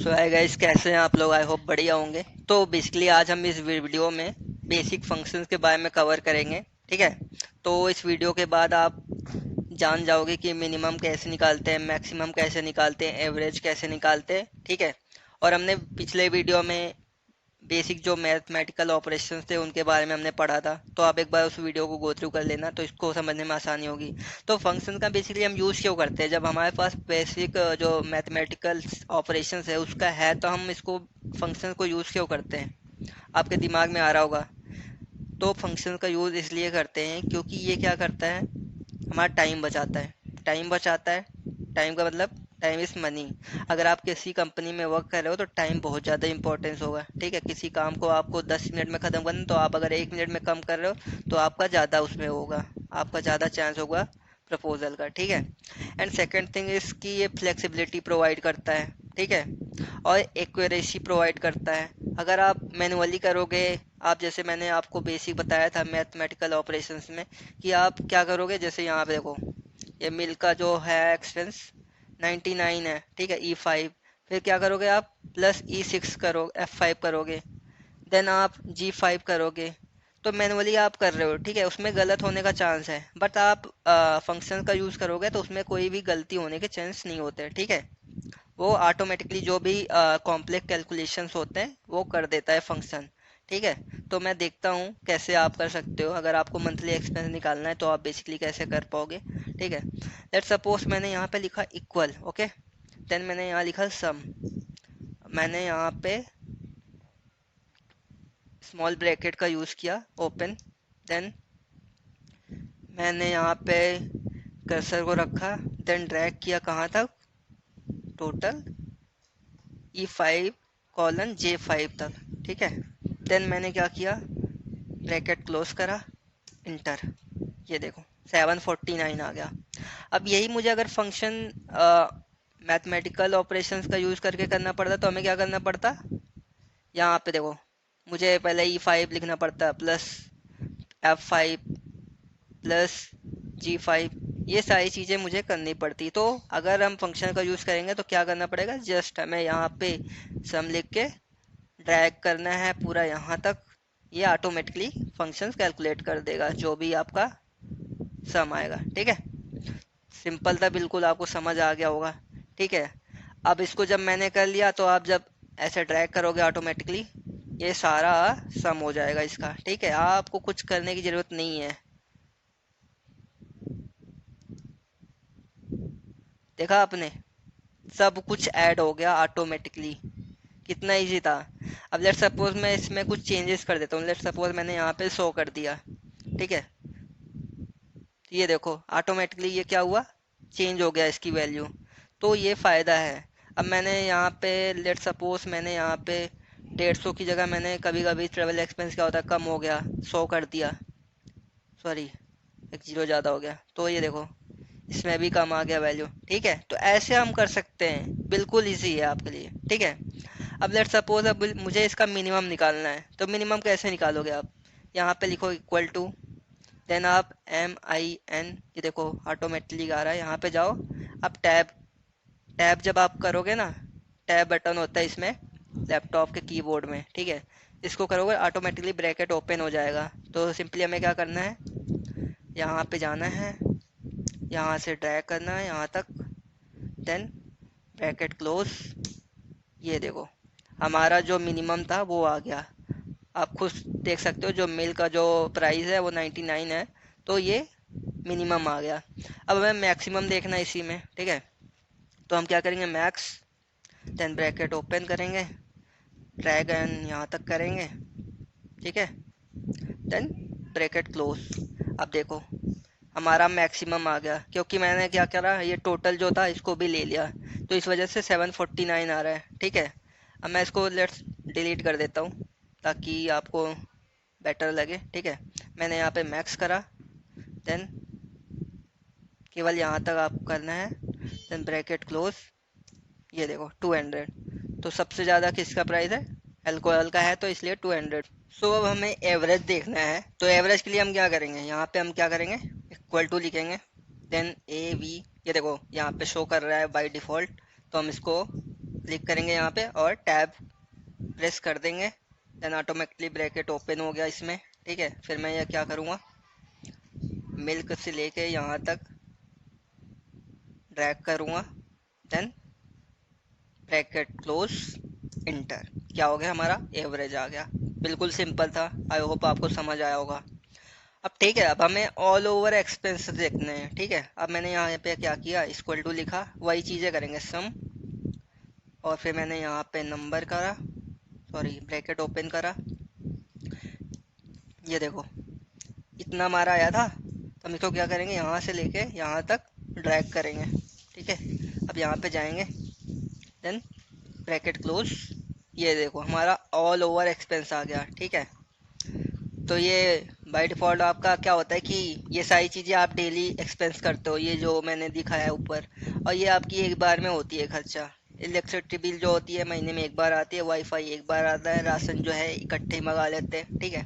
सो hi guys, कैसे हैं आप लोग? आई होप बढ़िया होंगे। तो बेसिकली आज हम इस वीडियो में बेसिक फंक्शंस के बारे में कवर करेंगे। ठीक है। तो इस वीडियो के बाद आप जान जाओगे कि मिनिमम कैसे निकालते हैं, मैक्सिमम कैसे निकालते हैं, एवरेज कैसे निकालते हैं। ठीक है। और हमने पिछले वीडियो में बेसिक जो मैथमेटिकल ऑपरेशंस थे उनके बारे में हमने पढ़ा था, तो आप एक बार उस वीडियो को गो थ्रू कर लेना, तो इसको समझने में आसानी होगी। तो फंक्शन का बेसिकली हम यूज़ क्यों करते हैं? जब हमारे पास बेसिक जो मैथमेटिकल ऑपरेशंस है उसका है, तो हम इसको फंक्शन को यूज़ क्यों करते हैं? आपके दिमाग में आ रहा होगा। तो फंक्शन का यूज़ इसलिए करते हैं क्योंकि ये क्या करता है, हमारा टाइम बचाता है। टाइम बचाता है। टाइम का मतलब टाइम इज़ मनी। अगर आप किसी कंपनी में वर्क कर रहे हो तो टाइम बहुत ज़्यादा इंपॉर्टेंस होगा। ठीक है। किसी काम को आपको 10 मिनट में ख़त्म करना, तो आप अगर 1 मिनट में कम कर रहे हो तो आपका ज़्यादा उसमें होगा, आपका ज़्यादा चांस होगा प्रपोजल का। ठीक है। एंड सेकेंड थिंग इज़ कि ये फ्लेक्सिबिलिटी प्रोवाइड करता है। ठीक है। और एक्यूरेसी प्रोवाइड करता है। अगर आप मैनुअली करोगे, आप जैसे मैंने आपको बेसिक बताया था मैथमेटिकल ऑपरेशंस में, कि आप क्या करोगे, जैसे यहाँ पे देखो, ये मिल का जो है एक्सपेंस 99 है। ठीक है। E5, फिर क्या करोगे आप, प्लस E6 करो, F5 करोगे, देन आप G5 करोगे। तो मैनुअली आप कर रहे हो। ठीक है। उसमें गलत होने का चांस है, बट आप फंक्शन का यूज़ करोगे तो उसमें कोई भी गलती होने के चांस नहीं होते। ठीक है। वो ऑटोमेटिकली जो भी कॉम्प्लेक्स कैलकुलेशंस होते हैं वो कर देता है फंक्शन। ठीक है। तो मैं देखता हूँ कैसे आप कर सकते हो। अगर आपको मंथली एक्सपेंस निकालना है तो आप बेसिकली कैसे कर पाओगे। ठीक है। लेट्स सपोज मैंने यहाँ पे लिखा इक्वल, ओके। देन मैंने यहाँ लिखा सम। मैंने यहाँ पे स्मॉल ब्रैकेट का यूज़ किया, ओपन। देन मैंने यहाँ पे कर्सर को रखा, देन ड्रैग किया कहाँ तक, टोटल E5 : J5 तक। ठीक है। देन मैंने क्या किया, ब्रैकेट क्लोज करा, इंटर। ये देखो 749 आ गया। अब यही मुझे अगर फंक्शन मैथमेटिकल ऑपरेशंस का यूज़ करके करना पड़ता तो हमें क्या करना पड़ता, यहाँ पे देखो, मुझे पहले E5 लिखना पड़ता, प्लस F5, प्लस G5। ये सारी चीज़ें मुझे करनी पड़ती। तो अगर हम फंक्शन का यूज़ करेंगे तो क्या करना पड़ेगा, जस्ट हमें यहाँ पे सम लिख के ड्रैग करना है पूरा यहाँ तक। ये ऑटोमेटिकली फंक्शंस कैलकुलेट कर देगा जो भी आपका सम आएगा। ठीक है। सिंपल था बिल्कुल, आपको समझ आ गया होगा। ठीक है। अब इसको जब मैंने कर लिया तो आप जब ऐसे ड्रैग करोगे ऑटोमेटिकली ये सारा सम हो जाएगा इसका। ठीक है। आपको कुछ करने की ज़रूरत नहीं है। देखा आपने, सब कुछ ऐड हो गया ऑटोमेटिकली। कितना इजी था। अब लेट्स सपोज मैं इसमें कुछ चेंजेस कर देता हूँ। लेट्स सपोज मैंने यहाँ पे 100 कर दिया। ठीक है। ये देखो ऑटोमेटिकली ये क्या हुआ, चेंज हो गया इसकी वैल्यू। तो ये फ़ायदा है। अब मैंने यहाँ पे लेट सपोज मैंने यहाँ पे 150 की जगह मैंने कभी कभी ट्रेवल एक्सपेंस क्या होता है, कम हो गया, 100 कर दिया, सॉरी एक जीरो ज़्यादा हो गया, तो ये देखो इसमें भी कम आ गया वैल्यू। ठीक है। तो ऐसे हम कर सकते हैं, बिल्कुल इजी है आपके लिए। ठीक है। अब लेट सपोज अब मुझे इसका मिनिमम निकालना है, तो मिनिमम कैसे निकालोगे आप, यहाँ पे लिखो इक्वल टू, देन आप MIN, ये देखो ऑटोमेटिकली आ रहा है, यहाँ पे जाओ। अब टैब, टैब जब आप करोगे ना, टैब बटन होता है इसमें लैपटॉप के कीबोर्ड में। ठीक है। इसको करोगे ऑटोमेटिकली ब्रैकेट ओपन हो जाएगा। तो सिंपली हमें क्या करना है, यहाँ पे जाना है, यहाँ से ड्रैग करना है यहाँ तक, देन ब्रैकेट क्लोज। ये देखो हमारा जो मिनिमम था वो आ गया। आप खुद देख सकते हो, जो मिल का जो प्राइस है वो 99 है, तो ये मिनिमम आ गया। अब हमें मैक्सिमम देखना है इसी में। ठीक है। तो हम क्या करेंगे, मैक्स, देन ब्रैकेट ओपन करेंगे, ड्रैग एंड यहाँ तक करेंगे। ठीक है। Then bracket close. अब देखो हमारा मैक्सिमम आ गया, क्योंकि मैंने क्या करा, ये टोटल जो था इसको भी ले लिया, तो इस वजह से 749 आ रहा है। ठीक है। अब मैं इसको लेट्स डिलीट कर देता हूँ ताकि आपको बेटर लगे। ठीक है। मैंने यहाँ पे मैक्स करा, देन केवल यहाँ तक आपको करना है, देन ब्रैकेट क्लोज। ये देखो 200। तो सबसे ज़्यादा किसका प्राइस है, अल्कोहल का है, तो इसलिए 200। सो अब हमें एवरेज देखना है, तो एवरेज के लिए हम क्या करेंगे, यहाँ पे हम क्या करेंगे, इक्वल टू लिखेंगे, देन AV। ये देखो यहाँ पे शो कर रहा है बाय डिफ़ॉल्ट, तो हम इसको क्लिक करेंगे यहाँ पे और टैब प्रेस कर देंगे, देन ऑटोमेटिकली ब्रैकेट ओपन हो गया इसमें। ठीक है, फिर मैं यह क्या करूँगा, मिल्क से लेके यहाँ तक ड्रैग करूँगा, देन ब्रैकेट क्लोज, इंटर। क्या हो गया, हमारा एवरेज आ गया। बिल्कुल सिंपल था, आई होप आपको समझ आया होगा। अब ठीक है, अब हमें ऑल ओवर एक्सपेंस देखने हैं। ठीक है, अब मैंने यहाँ पे क्या किया, इक्वल टू लिखा, वही चीज़ें करेंगे, सम, और फिर मैंने यहाँ पे नंबर करा, सॉरी ब्रैकेट ओपन करा, ये देखो इतना हमारा आया था। तो हम इसको क्या करेंगे, यहाँ से लेके यहाँ तक ड्रैग करेंगे। ठीक है, अब यहाँ पे जाएंगे, देन ब्रैकेट क्लोज, ये देखो हमारा ऑल ओवर एक्सपेंस आ गया। ठीक है, तो ये बाय डिफ़ॉल्ट आपका क्या होता है कि ये सारी चीज़ें आप डेली एक्सपेंस करते हो, ये जो मैंने दिखाया है ऊपर, और ये आपकी एक बार में होती है खर्चा। इलेक्ट्रिसिटी बिल जो होती है महीने में एक बार आती है, वाईफाई एक बार आता है, राशन जो है इकट्ठे ही मंगा लेते हैं। ठीक है,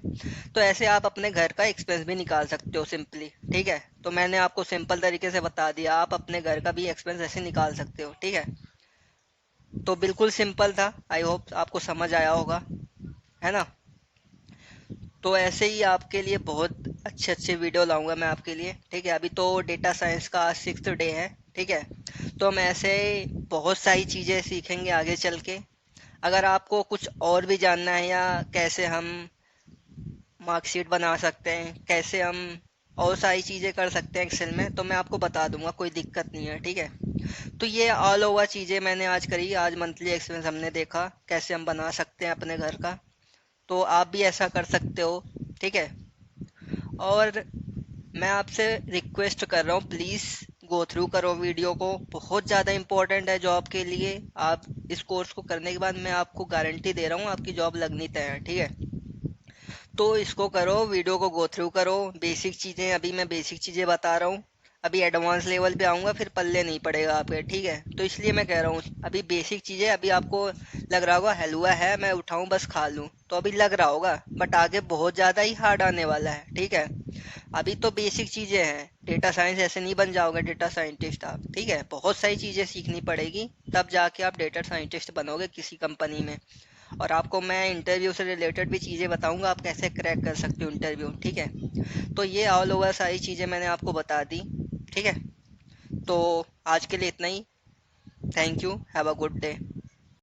तो ऐसे आप अपने घर का एक्सपेंस भी निकाल सकते हो सिंपली। ठीक है, तो मैंने आपको सिंपल तरीके से बता दिया, आप अपने घर का भी एक्सपेंस ऐसे निकाल सकते हो। ठीक है, तो बिल्कुल सिंपल था, आई होप आपको समझ आया होगा, है ना। तो ऐसे ही आपके लिए बहुत अच्छे अच्छे वीडियो लाऊंगा मैं आपके लिए। ठीक है, अभी तो डेटा साइंस का आज 6th डे है। ठीक है, तो हम ऐसे बहुत सारी चीज़ें सीखेंगे आगे चल के। अगर आपको कुछ और भी जानना है, या कैसे हम मार्कशीट बना सकते हैं, कैसे हम और सारी चीज़ें कर सकते हैं एक्सेल में, तो मैं आपको बता दूंगा, कोई दिक्कत नहीं है। ठीक है, तो ये ऑल ओवर चीज़ें मैंने आज करी। आज मंथली एक्सपेंस हमने देखा कैसे हम बना सकते हैं अपने घर का, तो आप भी ऐसा कर सकते हो। ठीक है, और मैं आपसे रिक्वेस्ट कर रहा हूँ, प्लीज़ गो थ्रू करो वीडियो को, बहुत ज़्यादा इंपॉर्टेंट है जॉब के लिए। आप इस कोर्स को करने के बाद मैं आपको गारंटी दे रहा हूँ आपकी जॉब लगनी तय है। ठीक है, तो इसको करो, वीडियो को गो थ्रू करो। बेसिक चीज़ें, अभी मैं बेसिक चीज़ें बता रहा हूँ, अभी एडवांस लेवल पे आऊँगा फिर पल्ले नहीं पड़ेगा आपके। ठीक है, तो इसलिए मैं कह रहा हूँ अभी बेसिक चीज़ें, अभी आपको लग रहा होगा हलवा है मैं उठाऊँ बस खा लूँ, तो अभी लग रहा होगा, बट आगे बहुत ज़्यादा ही हार्ड आने वाला है। ठीक है, अभी तो बेसिक चीज़ें हैं, डेटा साइंस ऐसे नहीं बन जाओगे डेटा साइंटिस्ट आप। ठीक है, बहुत सारी चीज़ें सीखनी पड़ेगी, तब जाके आप डेटा साइंटिस्ट बनोगे किसी कंपनी में। और आपको मैं इंटरव्यू से रिलेटेड भी चीज़ें बताऊंगा, आप कैसे क्रैक कर सकते हो इंटरव्यू। ठीक है, तो ये ऑल ओवर सारी चीज़ें मैंने आपको बता दी। ठीक है, तो आज के लिए इतना ही। Thank you, have a good day.